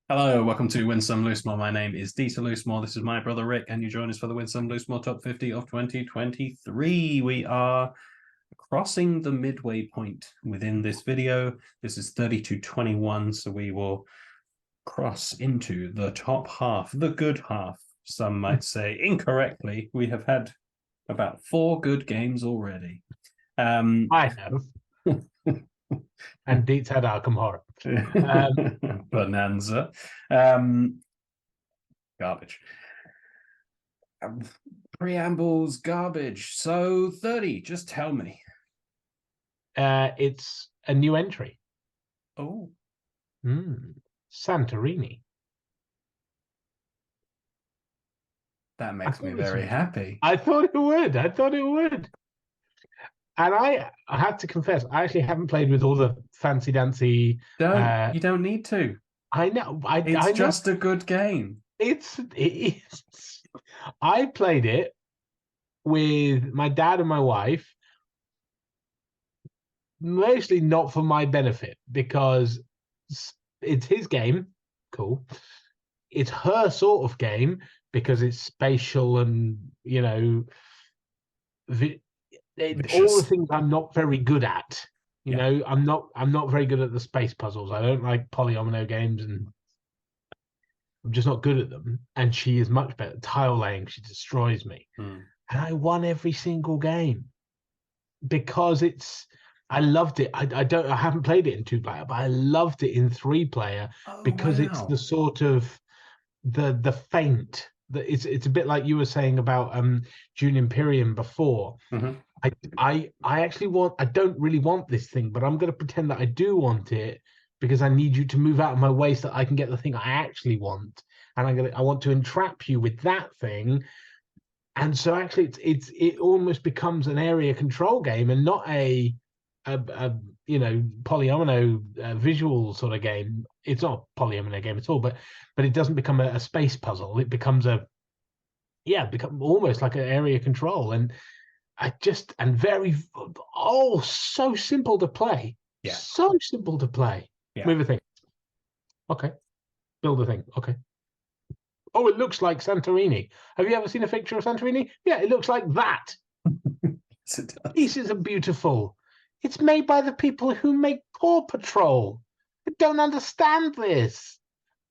Hello, welcome to Win Some Lose More. My name is Dieter Loosemore. This is my brother Rick, and you join us for the Win Some Lose More Top 50 of 2023. We are crossing the midway point within this video. This is 30 to 21, so we will cross into the top half, the good half, some might say incorrectly. We have had about 4 good games already. I know. And Deets had Arkham Horror. Bonanza. Garbage. Preambles, garbage. So 30, just tell me. It's a new entry. Oh. Santorini. That makes me very happy. I thought it would. And I have to confess, I actually haven't played with all the fancy dancy. You don't need to. I know. It's just a good game. It is. I played it with my dad and my wife, mostly not for my benefit because it's his game. Cool. It's her sort of game because it's spatial and all the things I'm not very good at. I'm not very good at the space puzzles. I don't like polyomino games, and I'm just not good at them. And she is much better. Tile laying, she destroys me. And I won every single game because I loved it. I haven't played it in 2-player, but I loved it in 3-player because it's the sort of the feint that it's a bit like you were saying about Dune Imperium before. I actually I don't really want this thing, but I'm going to pretend that I do want it because I need you to move out of my way so that I can get the thing I actually want, and I want to entrap you with that thing. And so actually it almost becomes an area control game and not a polyomino visual sort of game. It's not a polyomino game at all, but it doesn't become a space puzzle. It becomes become almost like an area control. And so simple to play. Yeah. So simple to play. Yeah. Move a thing. Okay. Build a thing. Okay. Oh, it looks like Santorini. Have you ever seen a picture of Santorini? Yeah, it looks like that. Yes, it does. Pieces are beautiful. It's made by the people who make Paw Patrol. I don't understand this.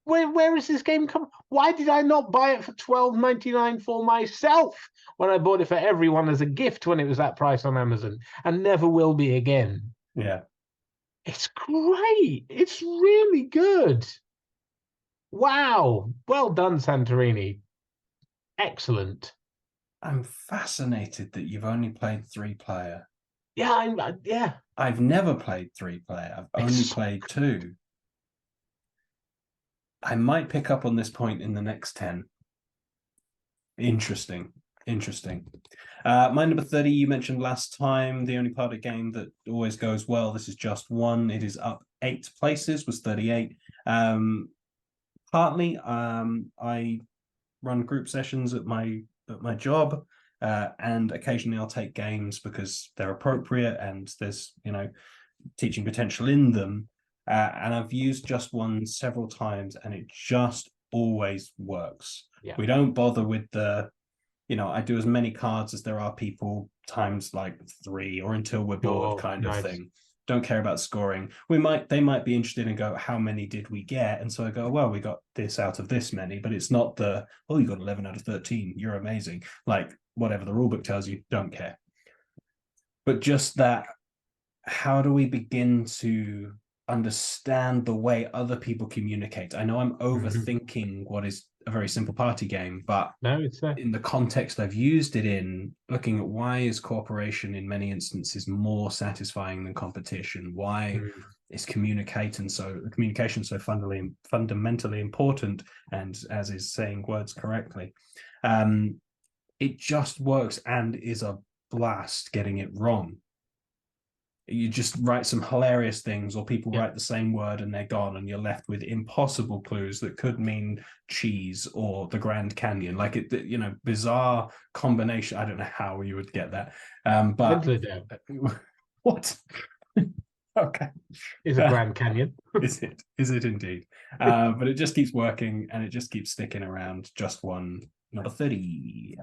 Where is this game come? Why did I not buy it for $12.99 for myself when I bought it for everyone as a gift when it was that price on Amazon, and never will be again? Yeah. It's great. It's really good. Wow. Well done, Santorini. Excellent. I'm fascinated that you've only played 3-player. Yeah, I've never played 3-player. I've only played 2. I might pick up on this point in the next 10. Interesting. My number 30, you mentioned last time, the only part of the game that always goes well. This is just one. It is up 8 places, was 38. Partly, I run group sessions at my job, and occasionally I'll take games because they're appropriate and there's teaching potential in them. And I've used just one several times, and it just always works. Yeah. We don't bother with I do as many cards as there are people times like 3 or until we're bored kind of thing. Don't care about scoring. They might be interested and go, how many did we get? And so I go, well, we got this out of this many, but it's not you got 11 out of 13. You're amazing. Like whatever the rulebook tells you, don't care. But just that, how do we begin to understand the way other people communicate? I know I'm overthinking what is a very simple party game, but in the context I've used it in, looking at why is cooperation in many instances more satisfying than competition? Why is communication so fundamentally important? And as is saying words correctly, it just works and is a blast getting it wrong. You just write some hilarious things, or people write the same word and they're gone, and you're left with impossible clues that could mean cheese or the Grand Canyon. Like bizarre combination. I don't know how you would get that. But what? Okay. is a Grand Canyon. Is it? Is it indeed? But it just keeps working and it just keeps sticking around. Just one, number 30.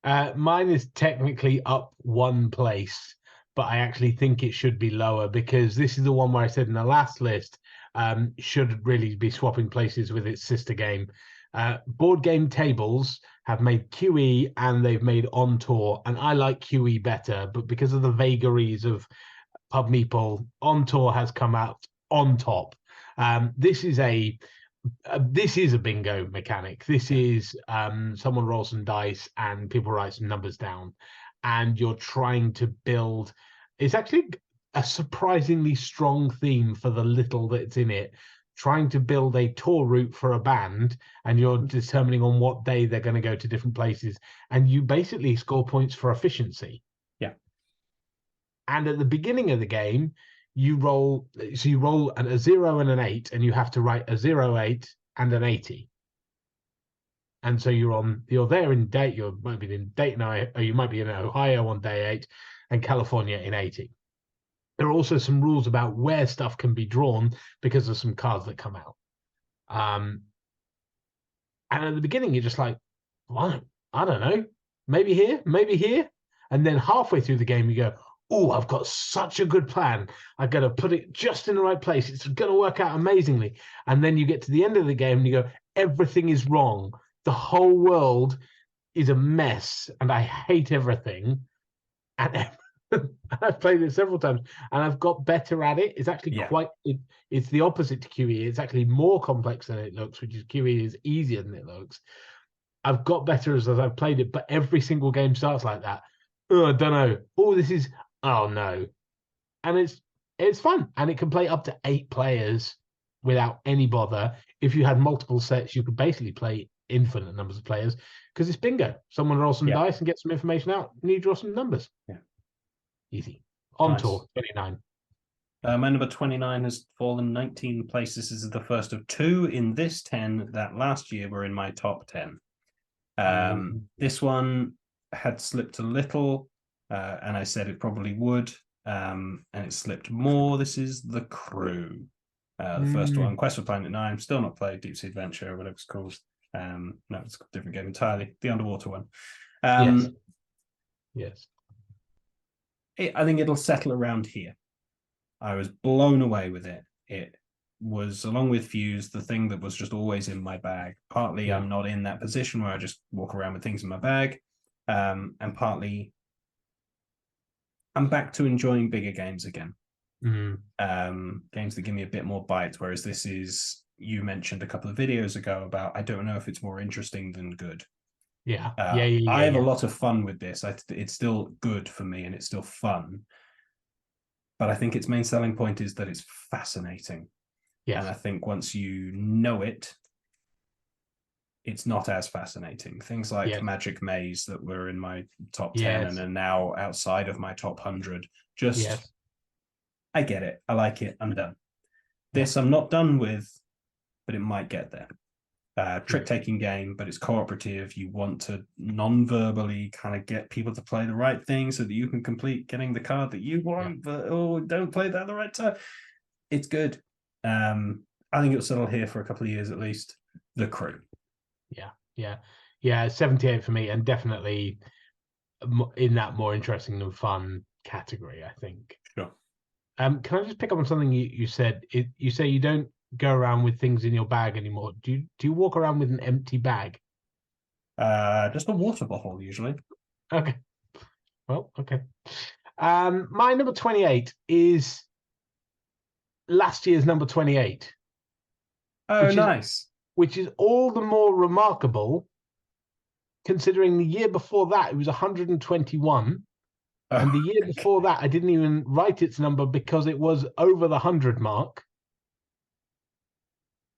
Mine is technically up one place, but I actually think it should be lower because this is the one where I said in the last list should really be swapping places with its sister game. Board Game Tables have made QE and they've made On Tour, and I like QE better, but because of the vagaries of Pub Meeple, On Tour has come out on top. This is a bingo mechanic. This is someone rolls some dice and people write some numbers down, and you're trying to build. It's actually a surprisingly strong theme for the little that's in it. Trying to build a tour route for a band, and you're determining on what day they're going to go to different places, and you basically score points for efficiency. Yeah. And at the beginning of the game, you roll a 0 and an 8, and you have to write a 0, 8 and an 80. And so you're there in date, you might be in Dayton, or you might be in Ohio on day 8 and California in 80. There are also some rules about where stuff can be drawn because of some cards that come out. And at the beginning, you're just like, well, I don't know, maybe here, maybe here. And then halfway through the game, you go, oh, I've got such a good plan. I've got to put it just in the right place. It's going to work out amazingly. And then you get to the end of the game and you go, everything is wrong. The whole world is a mess and I hate everything. And I've played it several times and I've got better at it. It's actually it's the opposite to QE. It's actually more complex than it looks, which is QE is easier than it looks. I've got better as I've played it, but every single game starts like that. Oh, I don't know. Oh no. And it's fun. And it can play up to 8 players without any bother. If you had multiple sets, you could basically play infinite numbers of players because it's bingo. Someone rolls some dice and gets some information out, and you draw some numbers. Yeah. Easy. On tour, 29. My number 29 has fallen 19 places. This is the first of 2 in this 10 that last year were in my top 10. This one had slipped a little, and I said it probably would, and it slipped more. This is The Crew. The first one, Quest for Planet 9, still not played, Deep Sea Adventure, whatever it's called. No, it's a different game entirely. The underwater one. Yes. I think it'll settle around here. I was blown away with it. It was, along with Fuse, the thing that was just always in my bag. Partly I'm not in that position where I just walk around with things in my bag, and partly I'm back to enjoying bigger games again. Games that give me a bit more bite, whereas this is, you mentioned a couple of videos ago about, I don't know if it's more interesting than good. I have a lot of fun with this. It's still good for me and it's still fun, but I think its main selling point is that it's fascinating. And I think once you know it, it's not as fascinating. Things like Magic Maze that were in my top 10 and are now outside of my top 100. I get it. I like it. I'm done. This I'm not done with, but it might get there. Trick-taking game, but it's cooperative. You want to non-verbally kind of get people to play the right thing so that you can complete getting the card that you want, but don't play that at the right time. It's good. I think it'll settle here for a couple of years at least. The Crew. Yeah. 78 for me, and definitely in that more interesting than fun category, I think. Sure. Can I just pick up on something you said? You say you don't go around with things in your bag anymore. Do you walk around with an empty bag? Just a water bottle usually. Okay. Well, okay. My number 28 is last year's number 28. Oh, nice. Which is all the more remarkable considering the year before that it was 121. And the year before that, I didn't even write its number because it was over the 100 mark.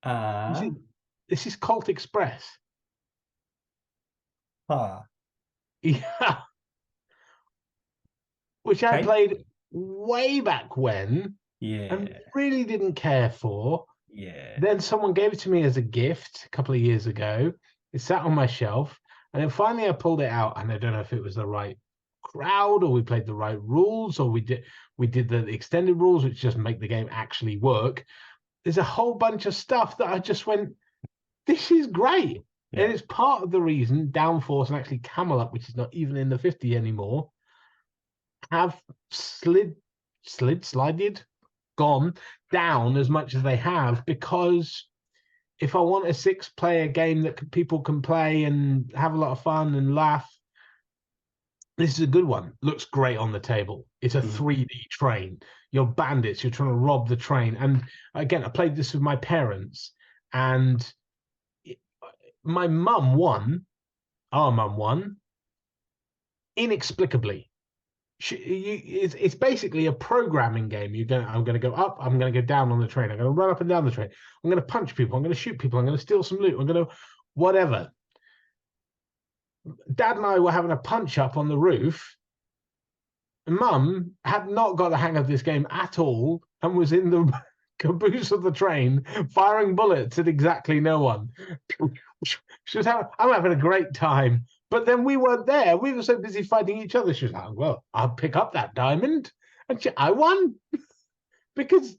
This is Colt Express. Yeah. Which I played way back when. And really didn't care for. Then someone gave it to me as a gift a couple of years ago. It sat on my shelf. And then finally I pulled it out, and I don't know if it was the right crowd, or we played the right rules, or we did the extended rules, which just make the game actually work. There's a whole bunch of stuff that I just went, this is great. Yeah. And it's part of the reason Downforce and actually Camelot, which is not even in the 50 anymore, have slided, gone down as much as they have, because if I want a 6-player game that people can play and have a lot of fun and laugh, this is a good one. Looks great on the table. It's a 3D train. You're bandits. You're trying to rob the train. And again, I played this with my parents, and my mum won. Our mum won inexplicably. It's basically a programming game. I'm going to go up. I'm going to go down on the train. I'm going to run up and down the train. I'm going to punch people. I'm going to shoot people. I'm going to steal some loot. I'm going to whatever. Dad and I were having a punch up on the roof. Mum had not got the hang of this game at all and was in the caboose of the train firing bullets at exactly no one. She was I'm having a great time. But then we weren't there. We were so busy fighting each other. She was like, well, I'll pick up that diamond. And I won. Because,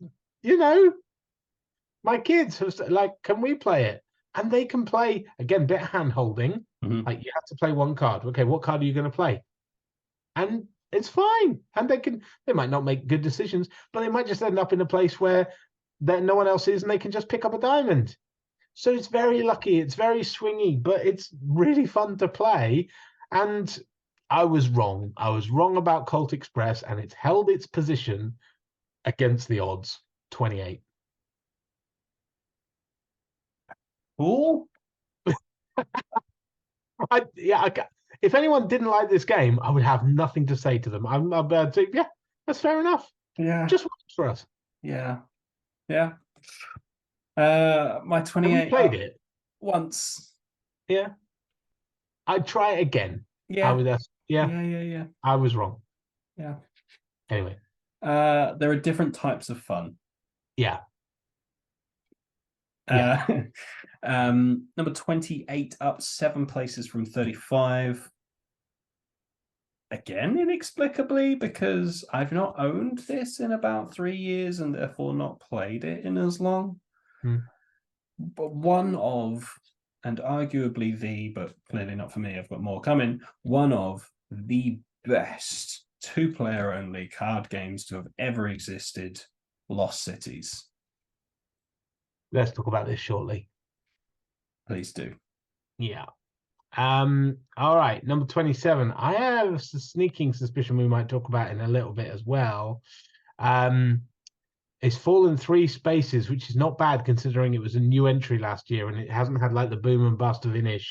my kids have like, can we play it? And they can play, again, bit of hand-holding. Like, you have to play one card. Okay, what card are you going to play? And it's fine. And they might not make good decisions, but they might just end up in a place where no one else is, and they can just pick up a diamond. So it's very lucky. It's very swingy, but it's really fun to play. And I was wrong. I was wrong about Colt Express, and it's held its position against the odds, 28. Cool. If anyone didn't like this game, I would have nothing to say to them. I'd say, yeah, that's fair enough. Yeah. Just works for us. Yeah. Yeah. My 28. Have you played it once. Yeah. I'd try it again. Yeah. Yeah. I was wrong. Yeah. Anyway. There are different types of fun. Yeah. Number 28, up 7 places from 35. Again, inexplicably, because I've not owned this in about 3 years and therefore not played it in as long. But one of, and arguably but clearly not for me, I've got more coming, one of the best 2-player only card games to have ever existed, Lost Cities. Let's talk about this shortly. Please do. Yeah. All right. Number 27. I have a sneaking suspicion we might talk about in a little bit as well. It's fallen 3 spaces, which is not bad considering it was a new entry last year and it hasn't had like the boom and bust of Inish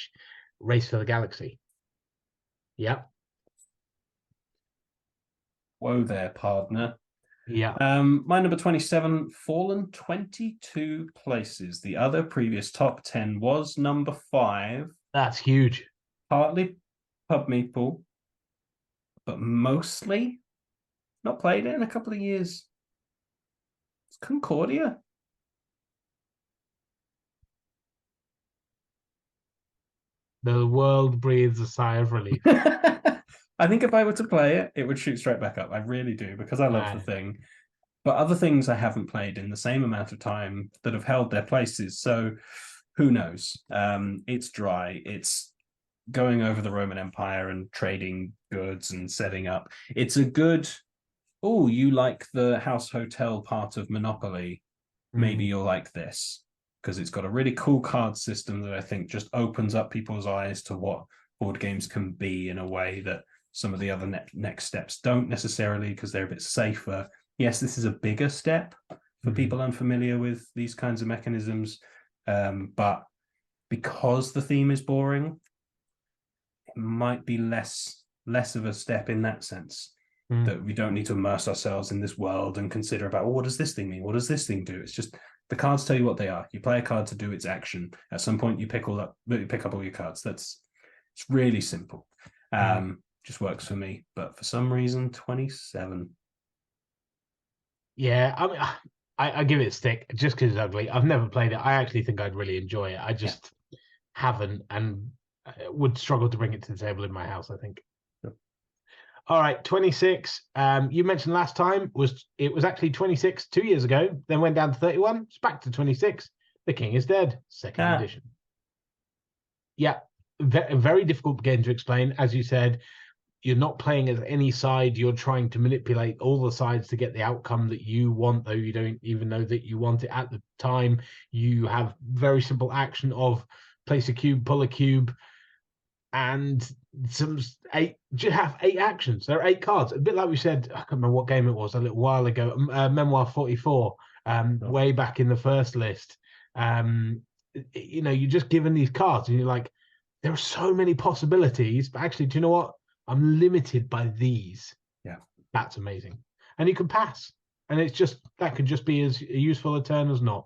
Race for the Galaxy. Yep. Whoa there, partner. Yeah. My number 27, fallen 22 places. The other previous top 10 was number 5. That's huge. Partly Pub Meeple, but mostly not played it in a couple of years. It's Concordia. The world breathes a sigh of relief. I think if I were to play it, it would shoot straight back up. I really do, because I love the thing. But other things I haven't played in the same amount of time that have held their places. So who knows? It's dry. It's going over the Roman Empire and trading goods and setting up. It's a good, you like the house hotel part of Monopoly. Maybe you'll like this, because it's got a really cool card system that I think just opens up people's eyes to what board games can be in a way that some of the other next steps don't necessarily, because they're a bit safer. Yes, this is a bigger step for people unfamiliar with these kinds of mechanisms, but because the theme is boring, it might be less of a step in that sense, that we don't need to immerse ourselves in this world and consider about, what does this thing mean? What does this thing do? It's just the cards tell you what they are. You play a card to do its action. At some point, you pick up all your cards. It's really simple. Just works for me. But for some reason, 27. Yeah, I mean, I give it a stick just because it's ugly. I've never played it. I actually think I'd really enjoy it. I just haven't, and would struggle to bring it to the table in my house, I think. All right, 26. You mentioned last time it was actually 26 2 years ago, then went down to 31. It's back to 26. The King is Dead, second edition. Yeah, very difficult game to explain. As you said, you're not playing as any side. You're trying to manipulate all the sides to get the outcome that you want, though you don't even know that you want it at the time. You have very simple action of place a cube, pull a cube, and you have 8 actions. There are 8 cards. A bit like we said, I can't remember what game it was a little while ago. Memoir 44, way back in the first list. You're just given these cards, and you're like, there are so many possibilities. But actually, do you know what? I'm limited by these. Yeah, that's amazing. And you can pass, and it's just that could just be as useful a turn as not.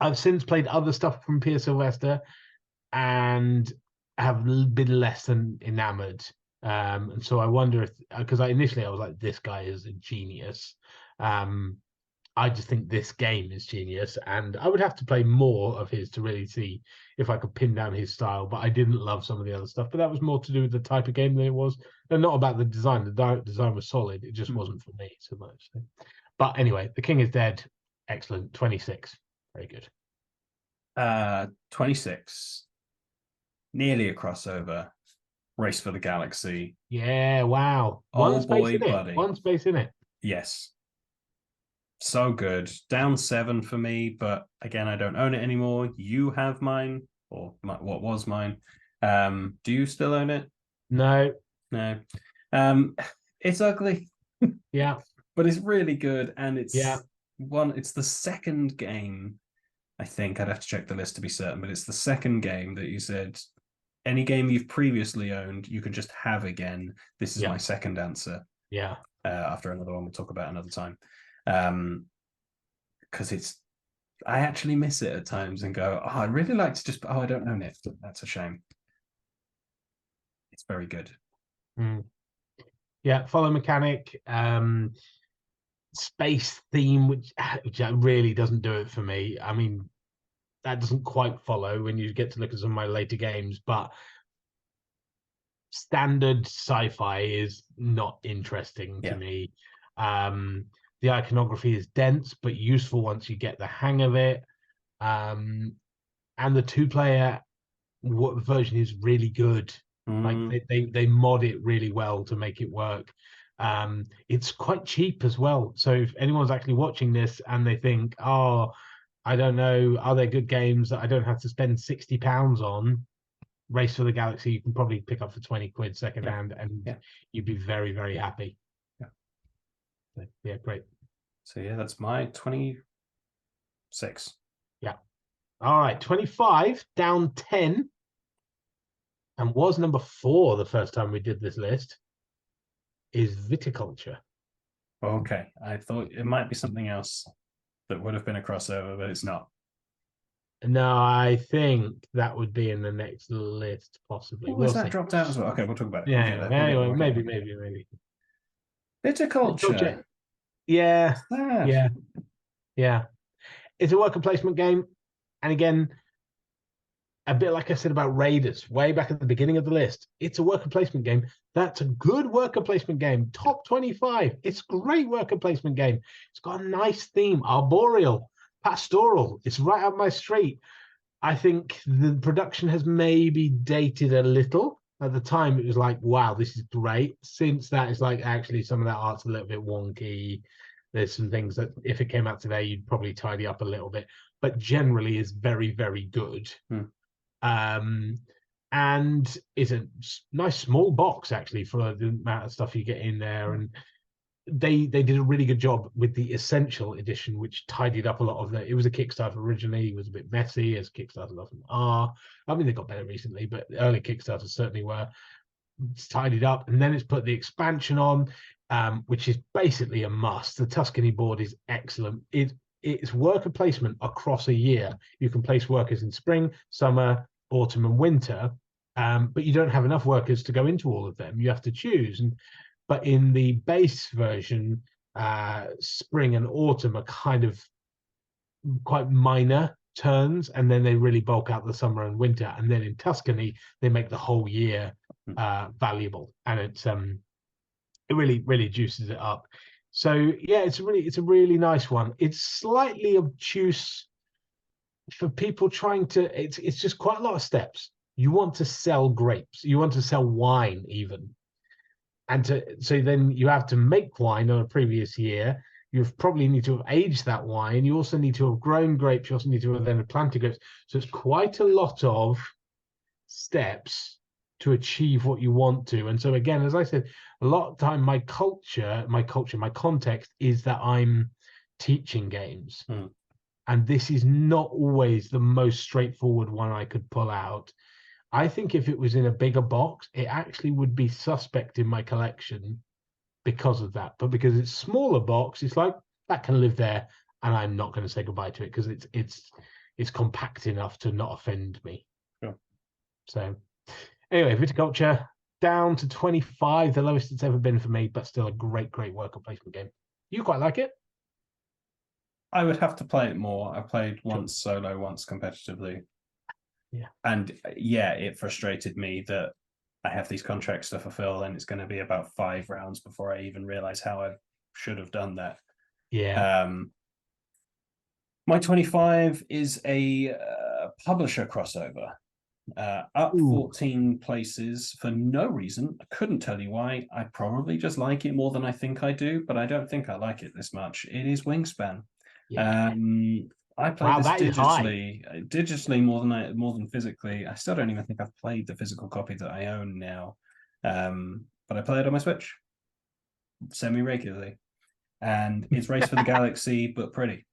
I've since played other stuff from Pierre Sylvester and have been less than enamored. And so I wonder if, because initially I was like, this guy is a genius. I just think this game is genius, and I would have to play more of his to really see if I could pin down his style. But I didn't love some of the other stuff, but that was more to do with the type of game that it was, and not about the design. The design was solid. It just wasn't for me so much. So. But anyway, The King is Dead, excellent. 26, very good. 26, nearly a crossover. Race for the Galaxy. Yeah, wow. One space in it. Yes. So good. Down 7 for me, but again, I don't own it anymore. You have mine, or what was mine. Do you still own it? No. It's ugly. Yeah. But it's really good, and it's it's the second game. I think I'd have to check the list to be certain, but it's the second game that you said any game you've previously owned, you can just have again. This is my second answer. Yeah. After another one we'll talk about another time. Because I actually miss it at times and go, I'd really like to just, I don't own it. That's a shame. It's very good. Yeah, follow mechanic, space theme, which really doesn't do it for me. I mean, that doesn't quite follow when you get to look at some of my later games, but standard sci-fi is not interesting to me. The iconography is dense but useful once you get the hang of it. And the 2-player version is really good. Like they mod it really well to make it work. It's quite cheap as well. So if anyone's actually watching this and they think, oh, I don't know, are there good games that I don't have to spend £60 on? Race for the Galaxy, you can probably pick up for 20 quid secondhand, and you'd be very, very happy. Yeah, great. So that's my 26. Yeah. All right, 25, down 10, and was number 4 the first time we did this list, is Viticulture. Okay, I thought it might be something else that would have been a crossover, but it's not. No, I think that would be in the next list, possibly. We'll see. Dropped out as well. Okay, we'll talk about it. Yeah, anyway, maybe. Viticulture. Yeah. It's a worker placement game, and again, a bit like I said about Raiders way back at the beginning of the list, it's a worker placement game. That's a good worker placement game. Top 25. It's a great worker placement game. It's got a nice theme, arboreal, pastoral. It's right up my street. I think the production has maybe dated a little. At the time, it was like, wow, this is great. Since that, it's like, actually, some of that art's a little bit wonky. There's some things that if it came out today, you'd probably tidy up a little bit. But generally is very, very good. And it's a nice small box, actually, for the amount of stuff you get in there. And they did a really good job with the Essential Edition, which tidied up a lot of that. It was a Kickstarter originally. It was a bit messy, as Kickstarters often are. I mean, they got better recently, but early Kickstarters certainly were. It's tidied up, and then it's put the expansion on, which is basically a must. The Tuscany board is excellent. It's worker placement across a year. You can place workers in spring, summer, autumn, and winter, but you don't have enough workers to go into all of them. You have to choose. But in the base version, spring and autumn are kind of quite minor turns, and then they really bulk out the summer and winter. And then in Tuscany, they make the whole year valuable, and it really juices it up. So yeah, it's a really nice one. It's slightly obtuse for people trying to. It's just quite a lot of steps. You want to sell grapes, you want to sell wine even, and so then you have to make wine on a previous year. You probably need to have aged that wine. You also need to have grown grapes. You also need to have then planted grapes. So it's quite a lot of steps to achieve what you want to. And so again, as I said, a lot of time my context is that I'm teaching games. And this is not always the most straightforward one I could pull out. I think if it was in a bigger box, it actually would be suspect in my collection because of that. But because it's smaller box, it's like that can live there, and I'm not going to say goodbye to it because it's compact enough to not offend me. Sure. So anyway, Viticulture down to 25, the lowest it's ever been for me, but still a great worker placement game. You quite like it? I would have to play it more. I played once solo, once competitively. Yeah. And yeah, it frustrated me that I have these contracts to fulfill and it's going to be about 5 rounds before I even realize how I should have done that. Yeah. My 25 is a publisher crossover. Up 14 places for no reason. I couldn't tell you why. I probably just like it more than I think I do, but I don't think I like it this much. It is Wingspan. Yeah. I played this digitally more than physically. I still don't even think I've played the physical copy that I own now. But I play it on my Switch semi-regularly. And it's Race for the Galaxy, but pretty.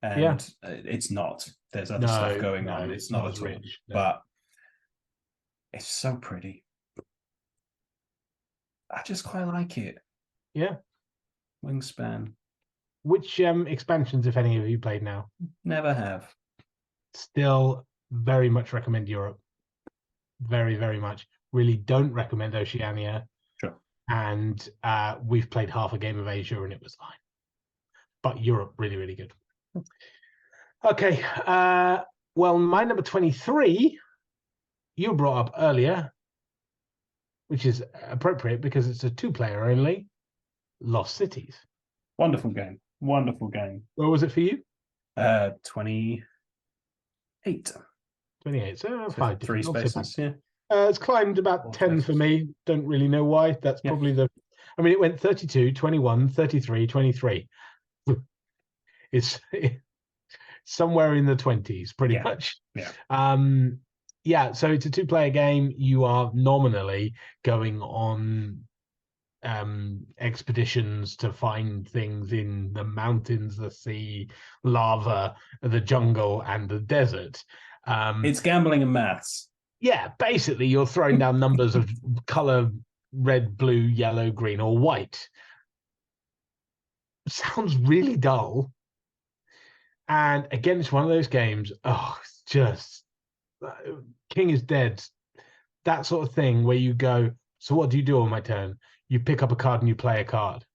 And it's not. There's other stuff going on. It's not as rich. But it's so pretty. I just quite like it. Yeah. Wingspan. Which expansions, if any, have you played now? Never have. Still very much recommend Europe. Very much. Really don't recommend Oceania. Sure. And we've played half a game of Asia and it was fine. But Europe, really good. Okay. Well, my number 23, you brought up earlier, which is appropriate because it's a 2-player only, Lost Cities. Wonderful game. Where was it for you? 28. 28. So 5 3 spaces. Yeah. It's climbed about 10 for me. Don't really know why. That's probably it went 32, 21, 33, 23. It's somewhere in the 20s, pretty much. Yeah. So it's a 2-player game. You are nominally going on expeditions to find things in the mountains, the sea, lava, the jungle, and the desert. It's gambling and maths. Yeah, basically you're throwing down numbers of color red, blue, yellow, green, or white. Sounds really dull. And again, it's one of those games. Oh, it's just King is Dead. That sort of thing where you go, so what do you do on my turn? You pick up a card and you play a card.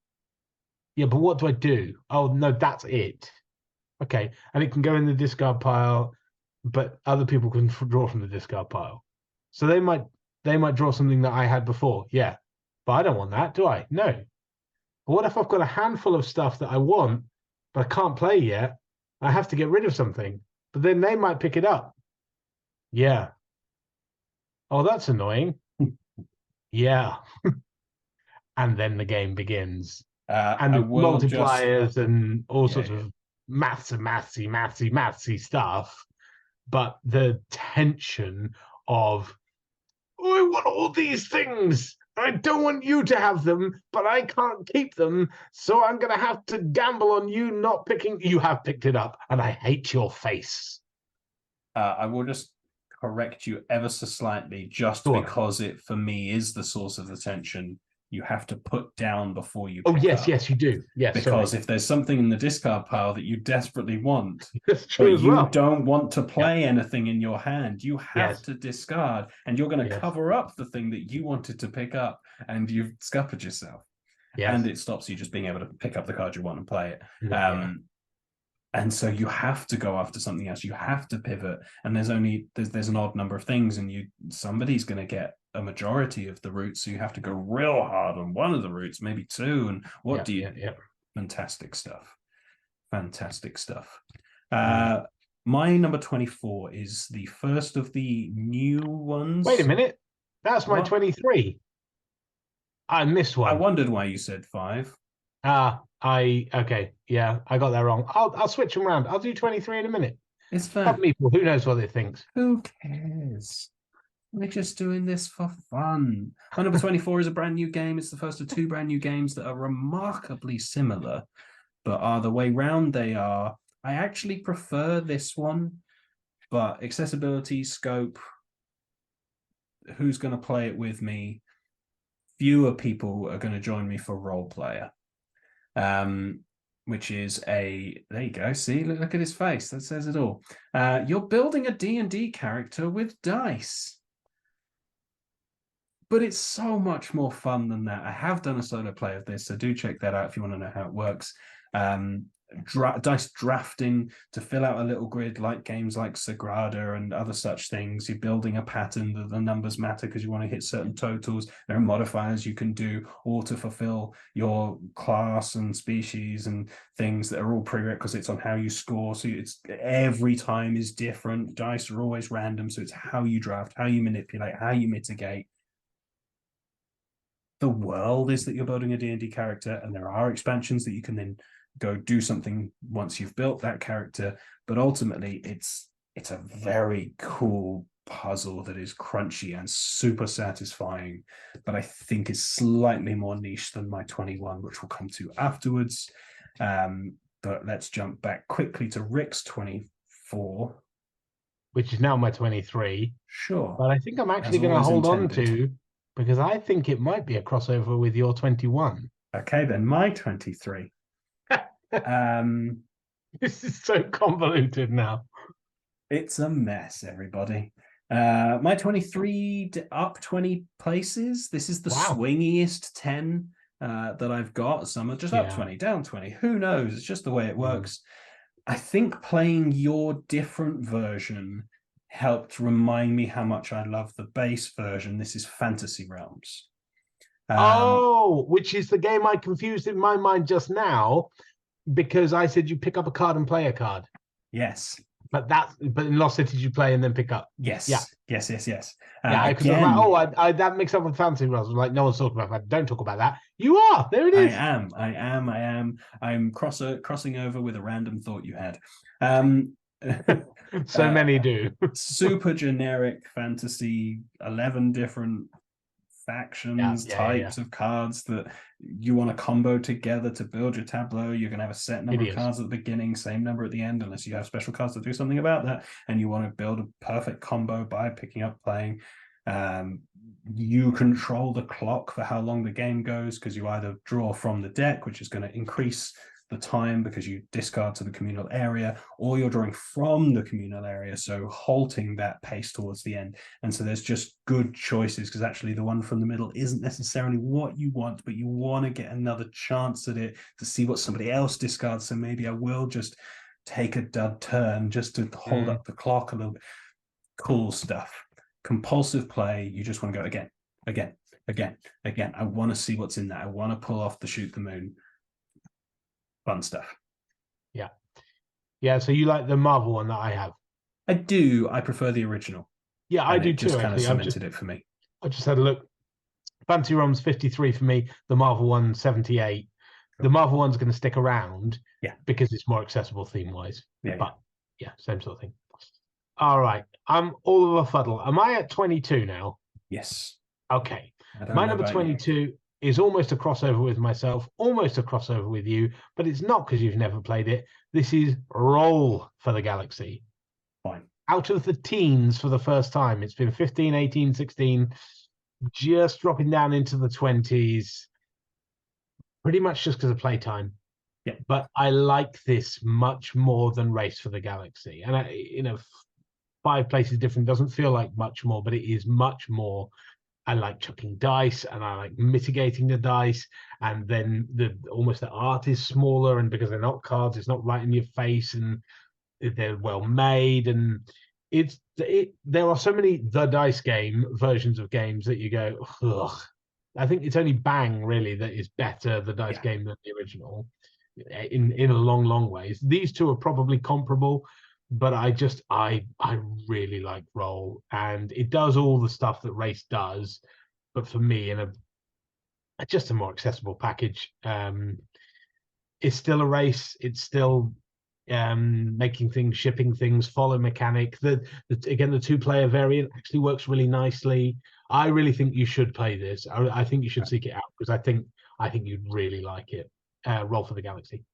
Yeah, but what do I do? Oh, no, that's it. Okay. And it can go in the discard pile, but other people can draw from the discard pile. So they might draw something that I had before. Yeah. But I don't want that, do I? No. But what if I've got a handful of stuff that I want, but I can't play yet? I have to get rid of something. But then they might pick it up. Yeah. Oh, that's annoying. Yeah. And then the game begins. And multipliers and all sorts of mathsy stuff. But the tension of, oh, I want all these things. I don't want you to have them, but I can't keep them. So I'm going to have to gamble on you not picking. You have picked it up, and I hate your face. I will just correct you ever so slightly, just because it, for me, is the source of the tension. You have to put down before you pick up. Yes, you do. Yes, because if there's something in the discard pile that you desperately want, that's true as well. You don't want to play anything in your hand, you have to discard, and you're going to cover up the thing that you wanted to pick up, and you've scuppered yourself. And it stops you just being able to pick up the card you want and play it. And And so you have to go after something else. You have to pivot, and there's an odd number of things, and somebody's going to get a majority of the routes. So you have to go real hard on one of the routes, maybe two. And what do you? Yeah. Fantastic stuff. Fantastic stuff. My number 24 is the first of the new ones. Wait a minute. That's my 23. I missed one. I wondered why you said 5. Okay. Yeah, I got that wrong. I'll switch them around. I'll do 23 in a minute. It's fair. Some people, who knows what they think? Who cares? We're just doing this for fun. My number 24 is a brand new game. It's the first of 2 brand new games that are remarkably similar, but are the way round they are. I actually prefer this one, but accessibility, scope, who's going to play it with me? Fewer people are going to join me for Role Player, which is there you go. See, look at his face. That says it all. You're building a D&D character with dice. But it's so much more fun than that. I have done a solo play of this, so do check that out if you want to know how it works. Dice drafting to fill out a little grid, like games like Sagrada and other such things. You're building a pattern that the numbers matter because you want to hit certain totals. There are modifiers you can do or to fulfill your class and species and things that are all prerequisites on how you score. So it's every time is different. Dice are always random, so it's how you draft, how you manipulate, how you mitigate. The world is that you're building a D&D character, and there are expansions that you can then go do something once you've built that character. But ultimately, it's a very cool puzzle that is crunchy and super satisfying, but I think is slightly more niche than my 21, which we'll come to afterwards. But let's jump back quickly to Rick's 24. Which is now my 23. Sure. But I think I'm actually going to hold on to, because I think it might be a crossover with your 21. Okay, then my 23. This is so convoluted now. It's a mess, everybody. My 23 up 20 places. This is the swingiest 10 that I've got. Some are just up 20, down 20. Who knows? It's just the way it works. I think playing your different version helped remind me how much I love the base version. This is Fantasy Realms. Which is the game I confused in my mind just now, because I said you pick up a card and play a card. Yes. But in Lost Cities you play and then pick up. Yes. Yeah. Yes. Because I'm like, I that mixed up with Fantasy Realms. I'm like, no one's talking about that. Don't talk about that. You are. There it is. I am. I'm crossing over with a random thought you had. So many do. Super generic fantasy, 11 different factions, types of cards that you want to combo together to build your tableau. You're going to have a set number of cards at the beginning, same number at the end, unless you have special cards to do something about that. And you want to build a perfect combo by picking up playing. You control the clock for how long the game goes, because you either draw from the deck, which is going to increase the time because you discard to the communal area, or you're drawing from the communal area, so halting that pace towards the end. And so there's just good choices, because actually the one from the middle isn't necessarily what you want, but you want to get another chance at it to see what somebody else discards. So maybe I will just take a dud turn just to hold up the clock a little bit. Cool stuff. Compulsive play. You just want to go again. I want to see what's in there. I want to pull off the shoot the moon. Fun stuff. Yeah. So you like the Marvel one that I have? I do. I prefer the original. Yeah, I do too. Just kind of cemented it for me. I just had a look. Fantasy Realms 53 for me. The Marvel one 78. The Marvel one's going to stick around. Because it's more accessible theme wise. But same sort of thing. All right. I'm all of a fuddle. Am I at 22 now? Yes. Okay. My number 22 is almost a crossover with myself, almost a crossover with you, but it's not because you've never played it. This is Roll for the Galaxy. Fine. Out of the teens for the first time. It's been 15, 18, 16, just dropping down into the 20s, pretty much just because of playtime. Yeah. But I like this much more than Race for the Galaxy. And 5 places different doesn't feel like much more, but it is much more. I like chucking dice, and I like mitigating the dice. And then the art is smaller, and because they're not cards, it's not right in your face, and they're well made. And there are so many the dice game versions of games that you go, ugh. I think it's only Bang really that is better the dice game than the original in a long ways. These two are probably comparable, but I really like Roll, and it does all the stuff that Race does, but for me in a just a more accessible package. It's still a race. It's still making things, shipping things, follow mechanic. Again, the 2-player variant actually works really nicely. I really think you should play this. I think you should seek it out, because I think you'd really like it. Roll for the Galaxy.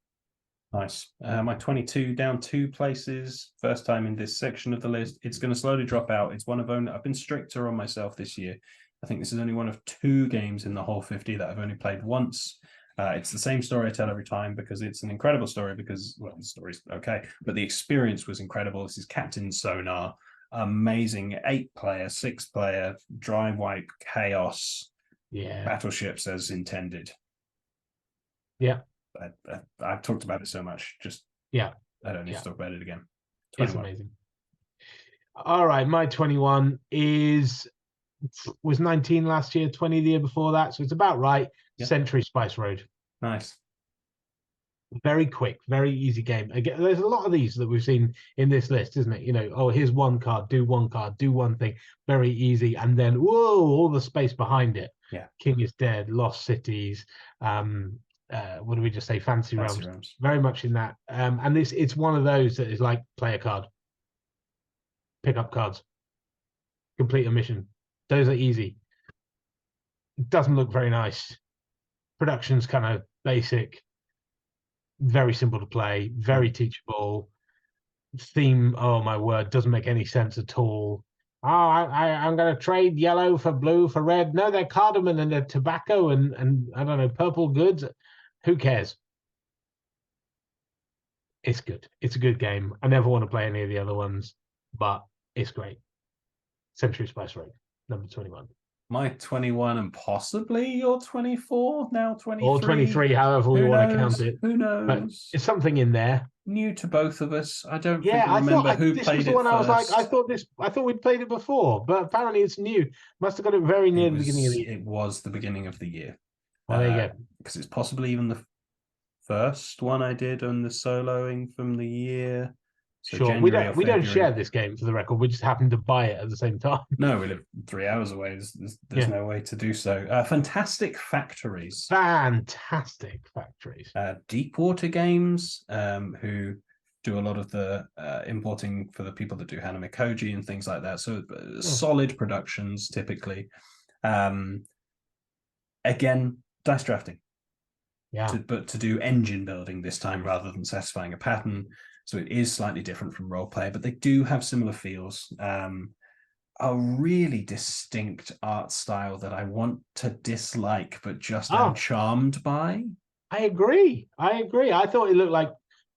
Nice. My 22 down 2 places. First time in this section of the list. It's going to slowly drop out. It's one of only. I've been stricter on myself this year. I think this is only one of 2 games in the whole 50 that I've only played once. It's the same story I tell every time, because it's an incredible story. Because, well, the story's okay, but the experience was incredible. This is Captain Sonar. Amazing 8-player, 6-player, dry wipe chaos. Yeah. Battleships as intended. Yeah. I've talked about it so much. Just I don't need to talk about it again. 21. It's amazing. All right, my 21 was 19 last year, 20 the year before that, so it's about right. Century Spice Road. Nice. Very quick, very easy game. Again, there's a lot of these that we've seen in this list, isn't it? You know, oh, here's one card, do one thing, very easy, and then whoa, all the space behind it. Yeah. King is Dead, Lost Cities, what do we just say? Fantasy Realms. Very much in that. And it's one of those that is like play a card, pick up cards, complete a mission. Those are easy. It doesn't look very nice. Production's kind of basic, very simple to play, very teachable. Theme, oh my word, doesn't make any sense at all. Oh, I'm going to trade yellow for blue for red. No, they're cardamom and they're tobacco and I don't know, purple goods. Who cares? It's good. It's a good game. I never want to play any of the other ones, but it's great. Century Spice Road, number 21. My 21 and possibly your 24, now 23. Or 23, however we want to count it. Who knows? But it's something in there. New to both of us. I don't remember who this played was the it one first. I thought we'd played it before, but apparently it's new. Must have got it very near the beginning of the year. It was the beginning of the year. Well, there you go. Because it's possibly even the first one I did on the soloing from the year. So sure, we don't share this game, for the record. We just happened to buy it at the same time. No, we live 3 hours away. There's no way to do so. Fantastic Factories. Deepwater Games, who do a lot of the importing for the people that do Hanamikoji and things like that. So solid productions typically. Again, dice drafting. Yeah. But to do engine building this time rather than satisfying a pattern. So it is slightly different from role play, but they do have similar feels. A really distinct art style that I want to dislike, but just am charmed by. I agree. I thought it looked like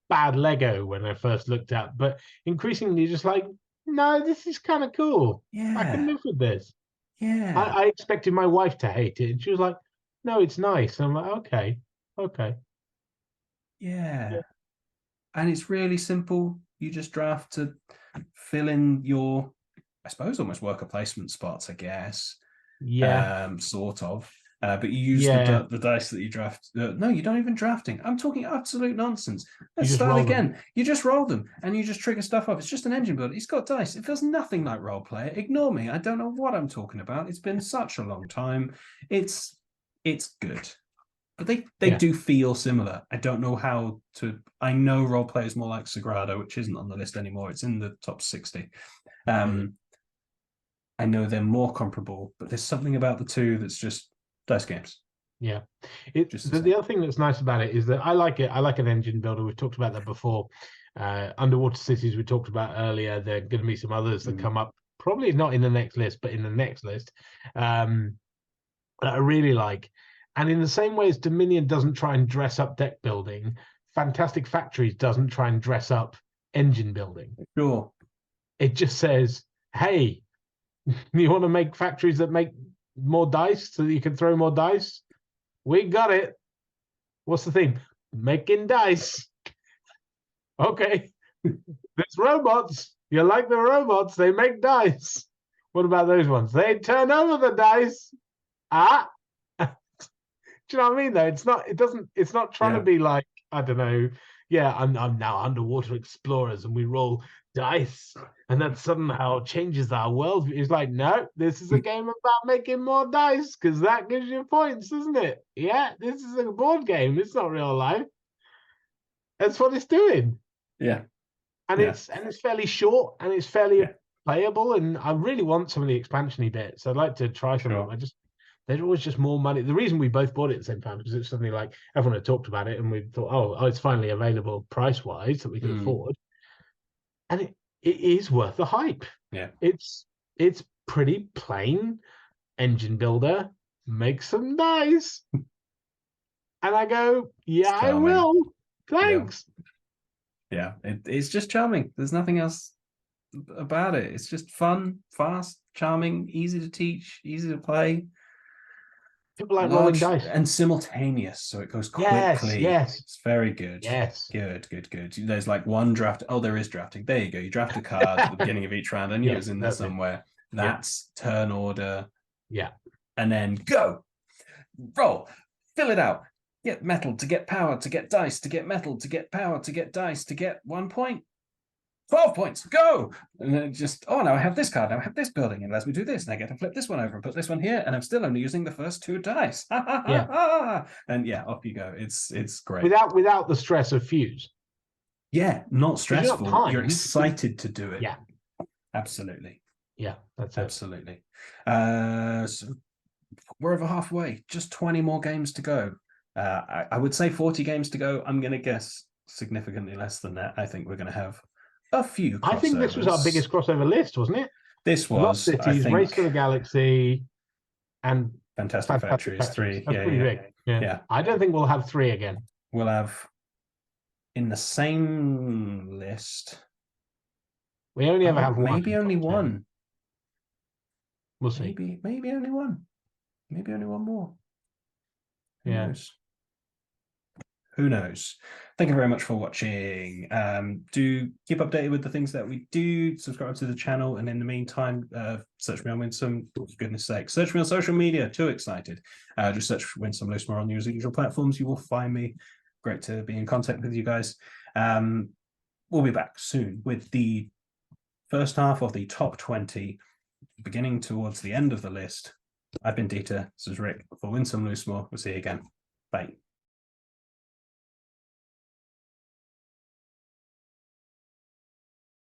bad Lego when I first looked at, but increasingly just like, no, this is kind of cool. Yeah. I can live with this. Yeah. I expected my wife to hate it, and she was like, no, it's nice. And I'm like, okay. Yeah. And it's really simple. You just draft to fill in your, I suppose, almost worker placement spots, I guess. Yeah. Sort of. But you use the dice that you draft. No, you don't even drafting. I'm talking absolute nonsense. Let's start again. You just roll them and you just trigger stuff off. It's just an engine builder. It's got dice. It feels nothing like role play. Ignore me. I don't know what I'm talking about. It's been such a long time. It's good. But they do feel similar. I don't know how to. I know role play is more like Sagrada, which isn't on the list anymore. It's in the top 60. I know they're more comparable, but there's something about the two that's just dice games. Yeah. The other thing that's nice about it is that I like it. I like an engine builder. We've talked about that before. Underwater Cities we talked about earlier. There are going to be some others that come up, probably not in the next list, but in the next list. That I really like. And in the same way as Dominion doesn't try and dress up deck building, Fantastic Factories doesn't try and dress up engine building. Sure. It just says, hey, you want to make factories that make more dice so that you can throw more dice? We got it. What's the theme? Making dice. Okay. There's robots. You like the robots? They make dice. What about those ones? They turn over the dice. Ah. Do you know what I mean? Though it's not. It doesn't. It's not trying to be like, I don't know. Yeah, I'm now underwater explorers and we roll dice, and that somehow changes our world. It's like, no, this is a game about making more dice because that gives you points, isn't it? Yeah, this is a board game. It's not real life. That's what it's doing. Yeah. And it's fairly short and it's fairly playable. And I really want some of the expansiony bits. I'd like to try some of them. There's always just more money. The reason we both bought it at the same time because it's suddenly like everyone had talked about it and we thought, oh, it's finally available price wise that we can afford. And it is worth the hype. Yeah. It's pretty plain engine builder, make some dice. And I go, yeah, I will. Thanks. Yeah, it's just charming. There's nothing else about it. It's just fun, fast, charming, easy to teach, easy to play. People like rolling dice. And simultaneous, so it goes quickly. Yes. It's very good. Yes. Good. There's like one draft. Oh, there is drafting. There you go. You draft a card at the beginning of each round. I knew it was in there somewhere. That's turn order. Yeah. And then go. Roll. Fill it out. Get metal to get power to get dice to get metal to get power to get dice to get 1 point. 12 points, go! And then just, oh, now I have this card, now I have this building, and as we do this, and I get to flip this one over and put this one here, and I'm still only using the first 2 dice. And yeah, off you go. It's great. Without the stress of fuse. Yeah, not stressful. You're excited to do it. Yeah. Absolutely. Yeah, that's it. Absolutely. So we're over halfway, just 20 more games to go. I would say 40 games to go. I'm going to guess significantly less than that. I think we're going to have a few crossovers. I think this was our biggest crossover list, wasn't it? This was, Lost Cities, I think, Race for the Galaxy, and Fantastic Factories 3. That's pretty big. Yeah. I don't think we'll have 3 again. We'll have in the same list. We only ever have one. Maybe only one. We'll see. Maybe only one. Maybe only one more. Who knows? Who knows? Thank you very much for watching. Do keep updated with the things that we do. Subscribe to the channel, and in the meantime, search me on Winsome. For goodness sake, search me on social media. Too excited. Just search Winsome Loosemore on your usual platforms. You will find me. Great to be in contact with you guys. We'll be back soon with the first half of the top 20, beginning towards the end of the list. I've been Dieter. This is Rick for Winsome Loosemore. We'll see you again. Bye.